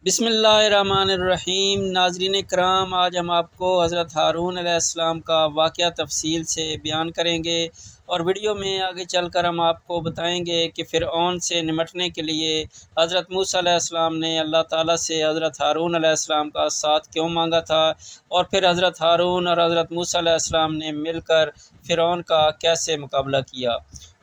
بسم اللہ الرحمن الرحیم۔ ناظرین کرام، آج ہم آپ کو حضرت ہارون علیہ السلام کا واقعہ تفصیل سے بیان کریں گے، اور ویڈیو میں آگے چل کر ہم آپ کو بتائیں گے کہ فرعون سے نمٹنے کے لیے حضرت موسیٰ علیہ السلام نے اللہ تعالیٰ سے حضرت ہارون علیہ السلام کا ساتھ کیوں مانگا تھا، اور پھر حضرت ہارون اور حضرت موسیٰ علیہ السلام نے مل کر فرعون کا کیسے مقابلہ کیا۔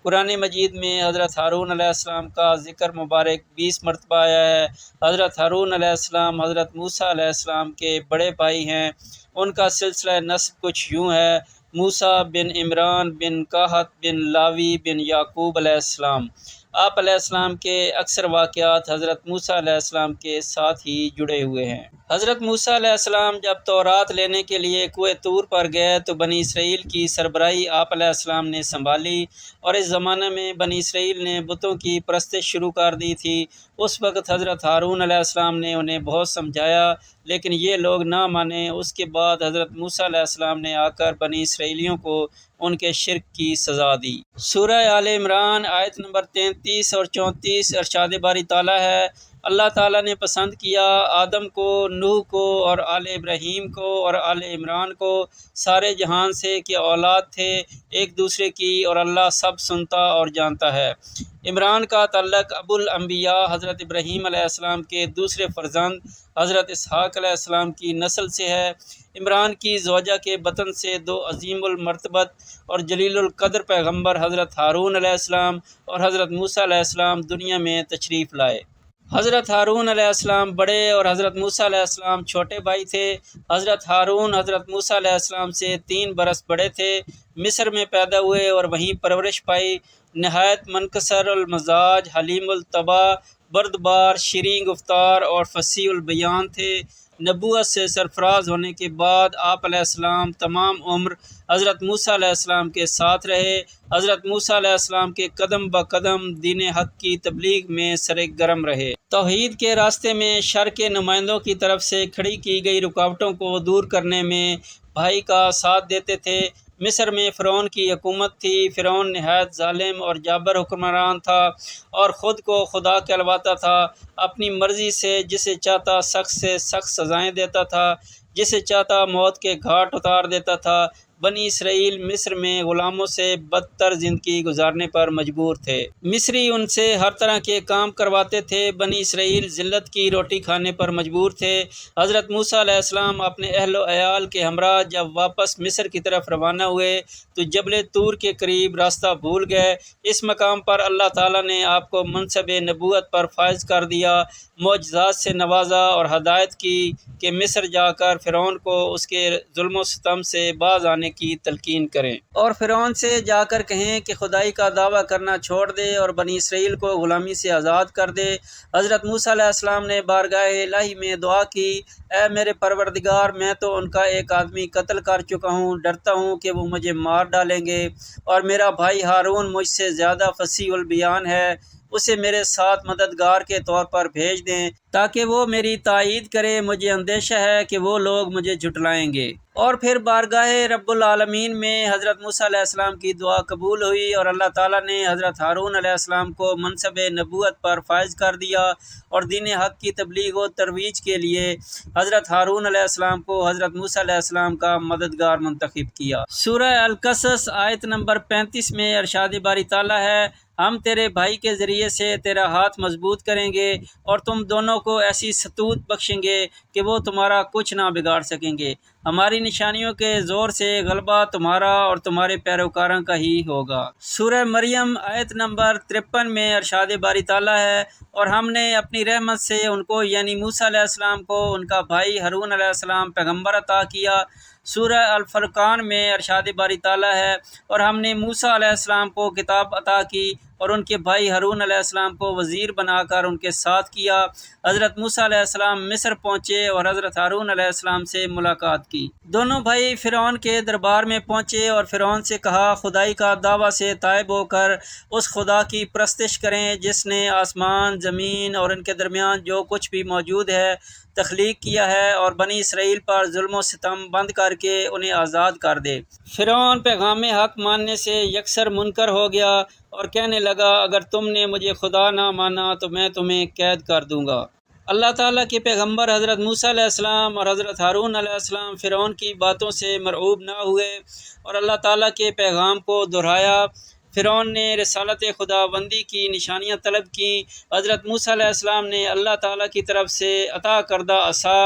قرآن مجید میں حضرت ہارون علیہ السلام کا ذکر مبارک 20 مرتبہ آیا ہے۔ حضرت ہارون علیہ السلام حضرت موسیٰ علیہ السلام کے بڑے بھائی ہیں۔ ان کا سلسلہ نسب کچھ یوں ہے: موسیٰ بن عمران بن قحط بن لاوی بن یعقوب علیہ السلام۔ آپ علیہ السلام کے اکثر واقعات حضرت موسیٰ علیہ السلام کے ساتھ ہی جڑے ہوئے ہیں۔ حضرت موسیٰ علیہ السلام جب تورات لینے کے لیے کوہ طور پر گئے تو بنی اسرائیل کی سربراہی آپ علیہ السلام نے سنبھالی، اور اس زمانے میں بنی اسرائیل نے بتوں کی پرستش شروع کر دی تھی۔ اس وقت حضرت ہارون علیہ السلام نے انہیں بہت سمجھایا، لیکن یہ لوگ نہ مانے۔ اس کے بعد حضرت موسیٰ علیہ السلام نے آ کر بنی اسرائیلیوں کو ان کے شرک کی سزا دی۔ سورہ آل عمران آیت نمبر 33 اور 34 ارشاد باری تعالیٰ ہے: اللہ تعالیٰ نے پسند کیا آدم کو، نوح کو اور آل ابراہیم کو اور آل عمران کو سارے جہان سے کہ اولاد تھے ایک دوسرے کی، اور اللہ سب سنتا اور جانتا ہے۔ عمران کا تعلق ابو الانبیاء حضرت ابراہیم علیہ السلام کے دوسرے فرزند حضرت اسحاق علیہ السلام کی نسل سے ہے۔ عمران کی زوجہ کے بطن سے دو عظیم المرتبت اور جلیل القدر پیغمبر حضرت ہارون علیہ السلام اور حضرت موسیٰ علیہ السلام دنیا میں تشریف لائے۔ حضرت ہارون علیہ السلام بڑے اور حضرت موسیٰ علیہ السلام چھوٹے بھائی تھے۔ حضرت ہارون حضرت موسیٰ علیہ السلام سے 3 برس بڑے تھے۔ مصر میں پیدا ہوئے اور وہیں پرورش پائی۔ نہایت منکسر المزاج، حلیم الطبع، بردبار، شیریں گفتار اور فصیح البیان تھے۔ نبوت سے سرفراز ہونے کے بعد آپ علیہ السلام تمام عمر حضرت موسیٰ علیہ السلام کے ساتھ رہے۔ حضرت موسیٰ علیہ السلام کے قدم بقدم دین حق کی تبلیغ میں سرگرم رہے۔ توحید کے راستے میں شر کے نمائندوں کی طرف سے کھڑی کی گئی رکاوٹوں کو دور کرنے میں بھائی کا ساتھ دیتے تھے۔ مصر میں فرعون کی حکومت تھی۔ فرعون نہایت ظالم اور جابر حکمران تھا، اور خود کو خدا کہلواتا تھا۔ اپنی مرضی سے جسے چاہتا سخت سے سخت سزائیں دیتا تھا، جسے چاہتا موت کے گھاٹ اتار دیتا تھا۔ بنی اسرائیل مصر میں غلاموں سے بدتر زندگی گزارنے پر مجبور تھے۔ مصری ان سے ہر طرح کے کام کرواتے تھے۔ بنی اسرائیل ذلت کی روٹی کھانے پر مجبور تھے۔ حضرت موسیٰ علیہ السلام اپنے اہل و عیال کے ہمراہ جب واپس مصر کی طرف روانہ ہوئے تو جبل طور کے قریب راستہ بھول گئے۔ اس مقام پر اللہ تعالیٰ نے آپ کو منصب نبوت پر فائز کر دیا، معجزات سے نوازا اور ہدایت کی کہ مصر جا کر فرعون کو اس کے ظلم و ستم سے باز آنے کی تلقین کریں، اور فرعون سے جا کر کہیں کہ خدائی کا دعویٰ کرنا چھوڑ دے اور بنی اسرائیل کو غلامی سے آزاد کر دے۔ حضرت موسیٰ علیہ السلام نے بارگاہ الہی میں دعا کی: اے میرے پروردگار، میں تو ان کا ایک آدمی قتل کر چکا ہوں، ڈرتا ہوں کہ وہ مجھے مار ڈالیں گے، اور میرا بھائی ہارون مجھ سے زیادہ فصیح البیان ہے، اسے میرے ساتھ مددگار کے طور پر بھیج دیں تاکہ وہ میری تائید کرے۔ مجھے اندیشہ ہے کہ وہ لوگ مجھے جھٹلائیں گے۔ اور پھر بارگاہ رب العالمین میں حضرت موسیٰ علیہ السلام کی دعا قبول ہوئی، اور اللہ تعالیٰ نے حضرت ہارون علیہ السلام کو منصب نبوت پر فائز کر دیا، اور دین حق کی تبلیغ و ترویج کے لیے حضرت ہارون علیہ السلام کو حضرت موسیٰ علیہ السلام کا مددگار منتخب کیا۔ سورہ القصص آیت نمبر 35 میں ارشاد باری تعالیٰ ہے: ہم تیرے بھائی کے ذریعے سے تیرا ہاتھ مضبوط کریں گے، اور تم دونوں کو ایسی ستوت بخشیں گے کہ وہ تمہارا کچھ نہ بگاڑ سکیں گے۔ ہماری نشانیوں کے زور سے غلبہ تمہارا اور تمہارے پیروکاروں کا ہی ہوگا۔ سورہ مریم آیت نمبر 53 میں ارشاد باری تعالیٰ ہے: اور ہم نے اپنی رحمت سے ان کو یعنی موسیٰ علیہ السلام کو ان کا بھائی ہارون علیہ السلام پیغمبر عطا کیا۔ سورہ الفرقان میں ارشاد باری تعالیٰ ہے: اور ہم نے موسیٰ علیہ السلام کو کتاب عطا کی اور ان کے بھائی ہارون علیہ السلام کو وزیر بنا کر ان کے ساتھ کیا۔ حضرت موسیٰ علیہ السلام مصر پہنچے اور حضرت ہارون علیہ السلام سے ملاقات کی۔ دونوں بھائی فرعون کے دربار میں پہنچے اور فرعون سے کہا: خدائی کا دعویٰ سے تائب ہو کر اس خدا کی پرستش کریں جس نے آسمان، زمین اور ان کے درمیان جو کچھ بھی موجود ہے تخلیق کیا ہے، اور بنی اسرائیل پر ظلم و ستم بند کر کے انہیں آزاد کر دے۔ فرعون پیغام حق ماننے سے یکسر منکر ہو گیا اور کہنے لگا: اگر تم نے مجھے خدا نہ مانا تو میں تمہیں قید کر دوں گا۔ اللہ تعالیٰ کے پیغمبر حضرت موسیٰ علیہ السلام اور حضرت ہارون علیہ السلام فرعون کی باتوں سے مرعوب نہ ہوئے اور اللہ تعالیٰ کے پیغام کو دہرایا۔ فرعون نے رسالت خداوندی کی نشانیاں طلب کیں۔ حضرت موسیٰ علیہ السلام نے اللہ تعالیٰ کی طرف سے عطا کردہ عصا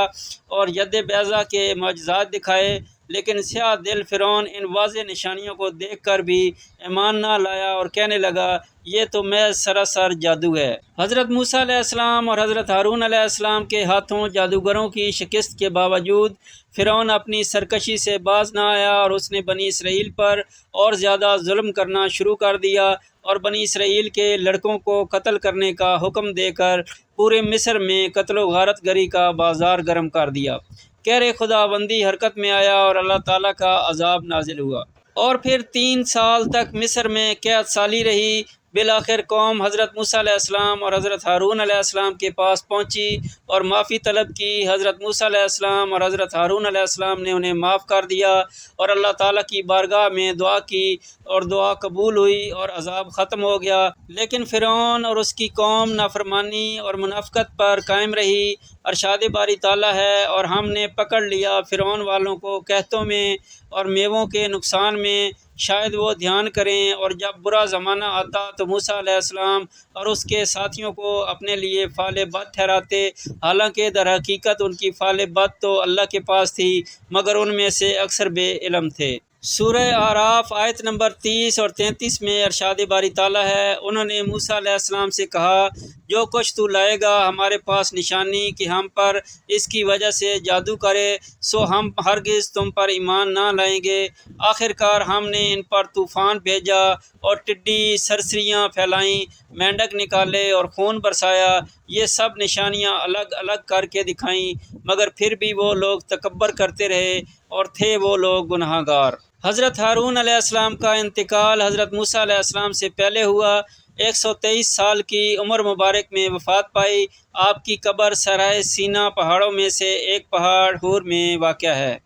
اور ید بیضا کے معجزات دکھائے، لیکن سیاہ دل فرعون ان واضح نشانیوں کو دیکھ کر بھی ایمان نہ لایا اور کہنے لگا یہ تو محض سراسر جادو ہے۔ حضرت موسیٰ علیہ السلام اور حضرت ہارون علیہ السلام کے ہاتھوں جادوگروں کی شکست کے باوجود فرعون اپنی سرکشی سے باز نہ آیا اور اس نے بنی اسرائیل پر اور زیادہ ظلم کرنا شروع کر دیا اور بنی اسرائیل کے لڑکوں کو قتل کرنے کا حکم دے کر پورے مصر میں قتل و غارت گری کا بازار گرم کر دیا۔ کہر خداوندی حرکت میں آیا اور اللہ تعالیٰ کا عذاب نازل ہوا، اور پھر 3 سال تک مصر میں قحط سالی رہی۔ بالآخر قوم حضرت موسیٰ علیہ السلام اور حضرت ہارون علیہ السلام کے پاس پہنچی اور معافی طلب کی۔ حضرت موسیٰ علیہ السلام اور حضرت ہارون علیہ السلام نے انہیں معاف کر دیا اور اللہ تعالیٰ کی بارگاہ میں دعا کی اور دعا قبول ہوئی اور عذاب ختم ہو گیا۔ لیکن فرعون اور اس کی قوم نافرمانی اور منافقت پر قائم رہی۔ ارشاد باری تعالیٰ ہے، اور ہم نے پکڑ لیا فرعون والوں کو قحطوں میں اور میووں کے نقصان میں، شاید وہ دھیان کریں، اور جب برا زمانہ آتا تو موسیٰ علیہ السلام اور اس کے ساتھیوں کو اپنے لیے فعل بد ٹھہراتے، حالانکہ در حقیقت ان کی فعل بد تو اللہ کے پاس تھی، مگر ان میں سے اکثر بے علم تھے۔ سورہ اعراف آیت نمبر 30 اور 33 میں ارشاد باری تعالیٰ ہے، انہوں نے موسیٰ علیہ السلام سے کہا جو کچھ تو لائے گا ہمارے پاس نشانی کہ ہم پر اس کی وجہ سے جادو کرے، سو ہم ہرگز تم پر ایمان نہ لائیں گے۔ آخر کار ہم نے ان پر طوفان بھیجا اور ٹڈی سرسریاں پھیلائیں، مینڈک نکالے اور خون برسایا، یہ سب نشانیاں الگ الگ کر کے دکھائیں، مگر پھر بھی وہ لوگ تکبر کرتے رہے اور تھے وہ لوگ گناہ گار۔ حضرت ہارون علیہ السلام کا انتقال حضرت موسیٰ علیہ السلام سے پہلے ہوا۔ 123 سال کی عمر مبارک میں وفات پائی۔ آپ کی قبر صحرائے سینا پہاڑوں میں سے ایک پہاڑ حور میں واقع ہے۔